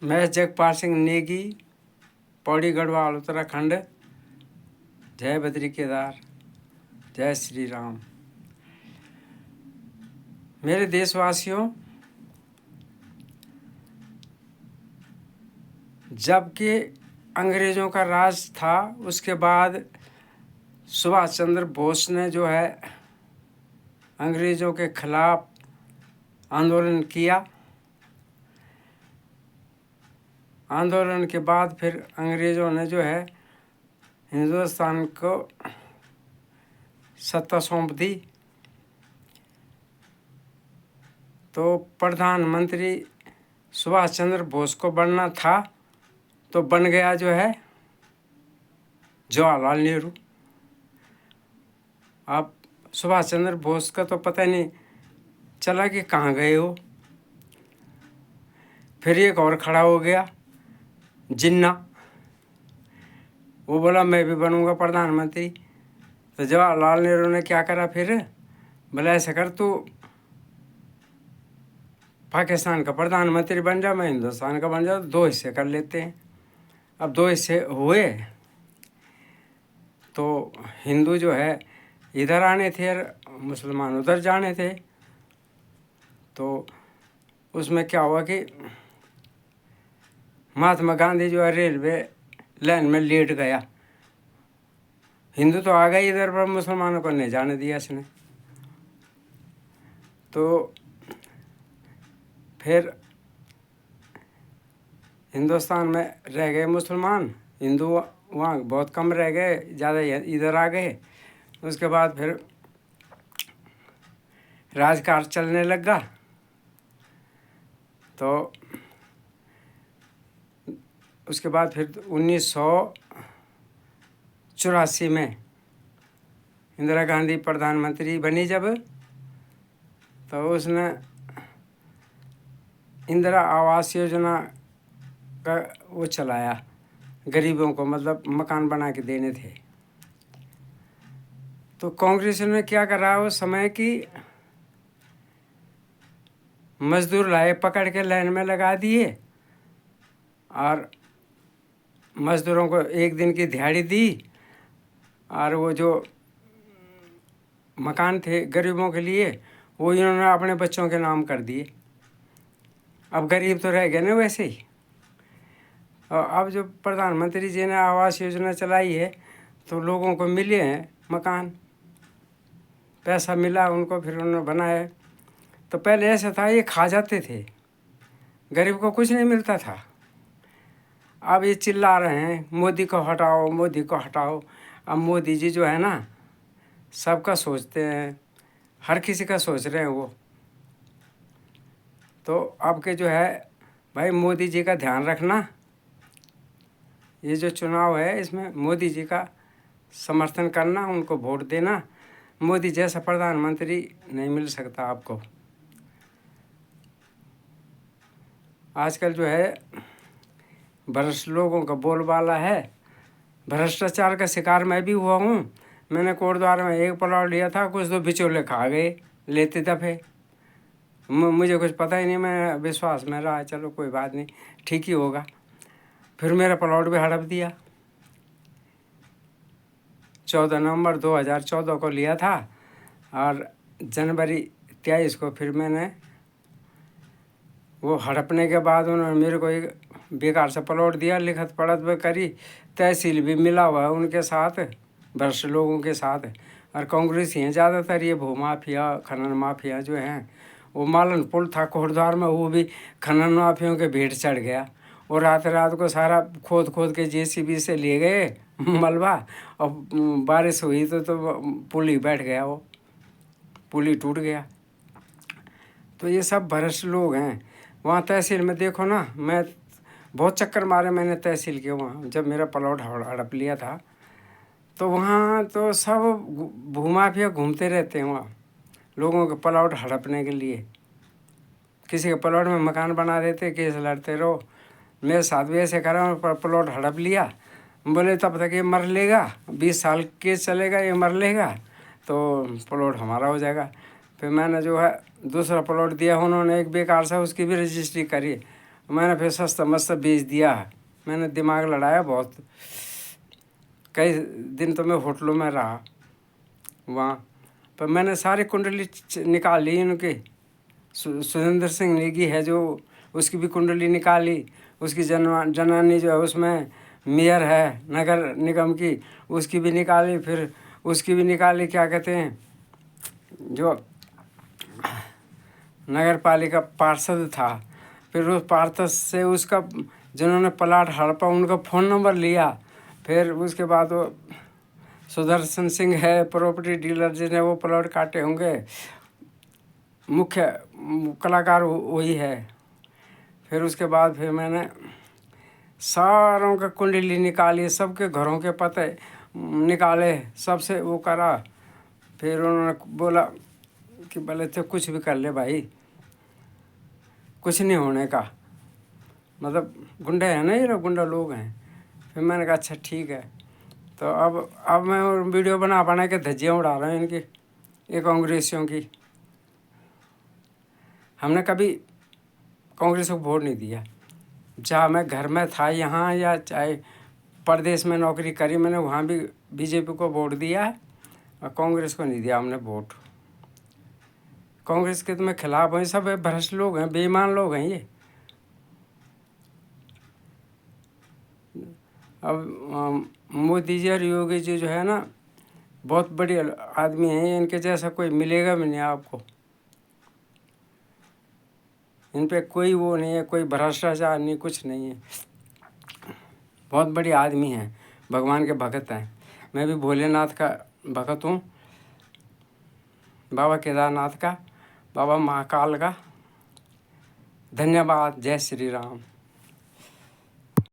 मैं जगपाल सिंह नेगी, पौड़ी गढ़वाल उत्तराखंड। जय बद्री केदार, जय श्री राम। मेरे देशवासियों, जबकि अंग्रेज़ों का राज था, उसके बाद सुभाष चंद्र बोस ने जो है अंग्रेज़ों के खिलाफ आंदोलन किया। आंदोलन के बाद फिर अंग्रेज़ों ने जो है हिंदुस्तान को सत्ता सौंप दी। तो प्रधानमंत्री सुभाष चंद्र बोस को बनना था, तो बन गया जो है जवाहरलाल नेहरू। अब सुभाष चंद्र बोस का तो पता नहीं चला कि कहाँ गए हो। फिर एक और खड़ा हो गया, जिन्ना। वो बोला मैं भी बनूंगा प्रधानमंत्री। तो जवाहरलाल नेहरू ने क्या करा, फिर बोला ऐसा कर, तू पाकिस्तान का प्रधानमंत्री बन जा, मैं हिंदुस्तान का बन जा, दो हिस्से कर लेते हैं। अब दो हिस्से हुए तो हिंदू जो है इधर आने थे और मुसलमान उधर जाने थे। तो उसमें क्या हुआ कि महात्मा गांधी जो है रेलवे लाइन में लेट गया। हिंदू तो आ गए इधर, पर मुसलमानों को नहीं जाने दिया इसने। तो फिर हिंदुस्तान में रह गए मुसलमान, हिंदू वहाँ बहुत कम रह गए, ज़्यादा इधर आ गए। उसके बाद फिर राजकाज चलने लगा। तो उसके बाद फिर 1984 में इंदिरा गांधी प्रधानमंत्री बनी जब, तो उसने इंदिरा आवास योजना का वो चलाया, गरीबों को मतलब मकान बना के देने थे। तो कांग्रेस ने क्या करा उस समय की, मजदूर लाए पकड़ के लाइन में लगा दिए और मजदूरों को एक दिन की दिहाड़ी दी, और वो जो मकान थे गरीबों के लिए वो इन्होंने अपने बच्चों के नाम कर दिए। अब गरीब तो रह गए ना वैसे ही। और अब जो प्रधानमंत्री जी ने आवास योजना चलाई है, तो लोगों को मिले हैं मकान, पैसा मिला उनको, फिर उन्होंने बनाए। तो पहले ऐसा था, ये खा जाते थे, गरीब को कुछ नहीं मिलता था। अब ये चिल्ला रहे हैं मोदी को हटाओ, मोदी को हटाओ। अब मोदी जी जो है ना, सबका सोचते हैं, हर किसी का सोच रहे हैं वो। तो अब के जो है भाई मोदी जी का ध्यान रखना, ये जो चुनाव है इसमें मोदी जी का समर्थन करना, उनको वोट देना। मोदी जैसा प्रधानमंत्री नहीं मिल सकता आपको। आजकल जो है भ्रष्ट लोगों का बोलबाला है। भ्रष्टाचार का शिकार मैं भी हुआ हूँ। मैंने कोटद्वार में एक प्लॉट लिया था, कुछ तो बिचौले खा गए लेते दफे। मुझे कुछ पता ही नहीं, मैं विश्वास में रहा चलो कोई बात नहीं, ठीक ही होगा। फिर मेरा प्लॉट भी हड़प दिया। 14 नवंबर 2014 को लिया था और जनवरी 23 को फिर मैंने वो हड़पने के बाद उन्होंने मेरे को एक बेकार से प्लॉट दिया, लिखत पढ़त भी करी, तहसील भी मिला हुआ है उनके साथ, भ्रष्ट लोगों के साथ। और कांग्रेस ही हैं ज़्यादातर, ये भू माफिया खनन माफिया जो हैं। वो मालन पुल था कोटद्वार में, वो भी खनन माफियों के भेंट चढ़ गया। और रात रात को सारा खोद खोद के जेसीबी से ले गए मलबा, और बारिश हुई तो पुल ही बैठ गया, वो पुल ही टूट गया। तो ये सब भ्रष्ट लोग हैं। वहाँ तहसील में देखो ना, मैं बहुत चक्कर मारे मैंने तहसील के वहाँ, जब मेरा प्लॉट हड़प लिया था। तो वहाँ तो सब भूमाफिया घूमते रहते हैं वहाँ, लोगों के प्लॉट हड़पने के लिए। किसी के प्लॉट में मकान बना देते, केस लड़ते रहो। मेरे साथ भी ऐसे करा, प्लॉट हड़प लिया, बोले तब तक ये मर लेगा, 20 साल केस चलेगा, ये मर लेगा तो प्लॉट हमारा हो जाएगा। फिर मैंने जो है दूसरा प्लॉट दिया उन्होंने एक बेकार सा, उसकी भी रजिस्ट्री करी मैंने फिर सस्ता मस्ता बेच दिया है। मैंने दिमाग लड़ाया बहुत, कई दिन तो मैं होटलों में रहा वहाँ, पर मैंने सारी कुंडली निकाल ली उनके। सुरेंद्र सिंह नेगी है जो, उसकी भी कुंडली निकाली। उसकी जनानी जो है उसमें मेयर है नगर निगम की, उसकी भी निकाली। फिर उसकी भी निकाली, क्या कहते हैं, जो नगर पालिका पार्षद था, फिर उस पार्षद से उसका जिन्होंने प्लाट हड़पा उनका फ़ोन नंबर लिया। फिर उसके बाद वो सुदर्शन सिंह है प्रॉपर्टी डीलर जिन्हें वो प्लॉट काटे होंगे, मुख्य कलाकार वही है। फिर उसके बाद फिर मैंने सारों का कुंडली निकाली, सबके घरों के पते निकाले, सबसे वो करा। फिर उन्होंने बोला कि बोले थे कुछ भी कर ले भाई, कुछ नहीं होने का, मतलब गुंडे हैं ना, ये लोग गुंडा लोग हैं। फिर मैंने कहा अच्छा ठीक है। तो अब मैं वीडियो बना के धज्जियाँ उड़ा रहा हूँ इनकी, ये कांग्रेसियों की। हमने कभी कांग्रेस को वोट नहीं दिया। जहाँ मैं घर में था यहाँ या चाहे प्रदेश में नौकरी करी, मैंने वहाँ भी बीजेपी को वोट दिया है और कांग्रेस को नहीं दिया हमने वोट। कांग्रेस के तो मैं खिलाफ हूँ, सब भ्रष्ट लोग हैं, बेईमान लोग हैं ये। अब मोदी जी और योगी जी जो है ना, बहुत बड़े आदमी हैं, इनके जैसा कोई मिलेगा भी नहीं आपको। इन पे कोई वो नहीं है, कोई भ्रष्टाचार नहीं, कुछ नहीं है। बहुत बड़े आदमी हैं, भगवान के भक्त हैं। मैं भी भोलेनाथ का भक्त हूँ, बाबा केदारनाथ का, बाबा महाकाल का। धन्यवाद। जय श्री राम।